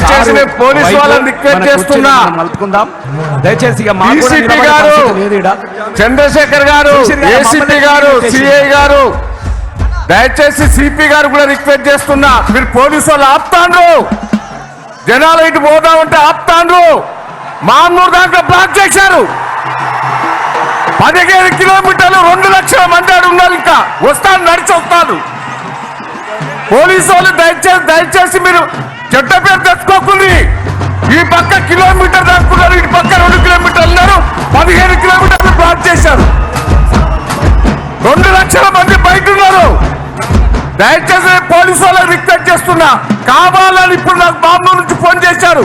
దయచేసి పోలీసు వాళ్ళని రిక్వెస్ట్ చేస్తున్నా, దయచేసి డీసీపీ గారు, చంద్రశేఖర్ గారు, ఏసీపీ గారు, సిఐ గారు, దయచేసి సిపి గారు కూడా రిక్వెస్ట్ చేస్తున్నా, మీరు పోలీసు వాళ్ళు ఆపుతాండ్రు, జనాలు ఇటు పోదామంటే ఆపుతాండ్రు. మామూలు దాంట్లో బ్లాక్ చేశారు. 15 కిలోమీటర్లు 2 లక్షల మంది ఆడు ఉన్నారు. ఇంకా వస్తాను, నడిచి వస్తాను. పోలీసు వాళ్ళు దయచేసి మీరు చెడ్డ పేరు తెచ్చుకోకుంది. ఈ పక్క కిలోమీటర్ దాక్కున్నారు, ఇటు పక్క 2 కిలోమీటర్లు ఉన్నారు. 15 కిలోమీటర్లు బ్లాక్ చేశారు. 2 లక్షల మంది బయట ఉన్నారు. దయచేసి పోలీసు వాళ్ళకి రిక్వెస్ట్ చేస్తున్నా, కావాలని ఇప్పుడు నాకు బాంబు నుంచి ఫోన్ చేశారు,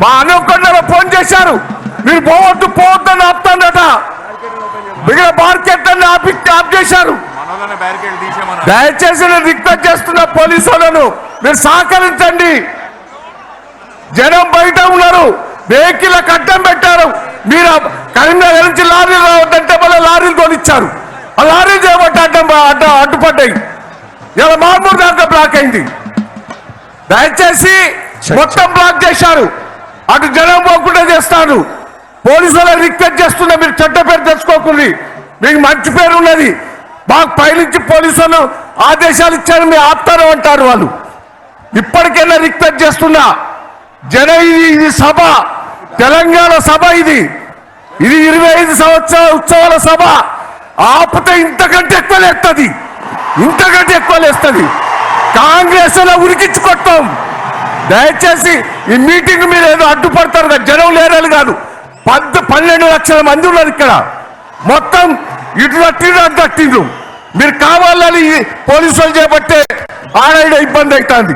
మా అనుకొండలో ఫోన్ చేశారు, మీరు పోవద్దు అని ఆపుతాడట. మిగిలిన మార్కెట్ అన్ని ఆఫ్ చేశారు. దయచేసి నేను రిక్వెస్ట్ చేస్తున్నా పోలీసు వాళ్ళను, మీరు సహకరించండి. జనం బయట ఉన్నారు, వెహికల్ అడ్డం పెట్టారు. మీరు కరీంనగర్ నుంచి లారీలు రావద్దంటే మళ్ళీ లారీలు తోలిచ్చారు. ఆ లారీలు చేయబట్టి అడ్డుపడ్డాయి. ఇలా మామూలు దాంట్లో బ్లాక్ అయింది. దయచేసి మొత్తం బ్లాక్ చేశారు. అటు జనం పోకుండా చేస్తాను. పోలీసు వాళ్ళని రిక్వెస్ట్ చేస్తున్నా, మీరు చెడ్డ పేరు తెచ్చుకోకుండా, మీకు మంచి పేరు ఉన్నది. మాకు పైనుంచి పోలీసు వాళ్ళు ఆదేశాలు ఇచ్చారు, మీరు ఆపుతారు అంటారు వాళ్ళు. ఇప్పటికైనా రిక్వెస్ట్ చేస్తున్నా, ఇది సభ, తెలంగాణ సభ, ఇది 25 సంవత్సరాల ఉత్సవాల సభ. ఆపితే ఇంతకంటే ఎక్కువ లేస్తుంది. కాంగ్రెస్ లో ఉరికించుకొట్టాం. దయచేసి ఈ మీటింగ్ మీరు ఏదో అడ్డుపడతారు కదా, జనం లేరని కాదు. 12 లక్షల మంది ఉన్నారు ఇక్కడ. మొత్తం ఇటు అట్టిండ్రు. మీరు కావాలని పోలీసు వాళ్ళు చేపట్టే ఆడ ఇబ్బంది అవుతుంది.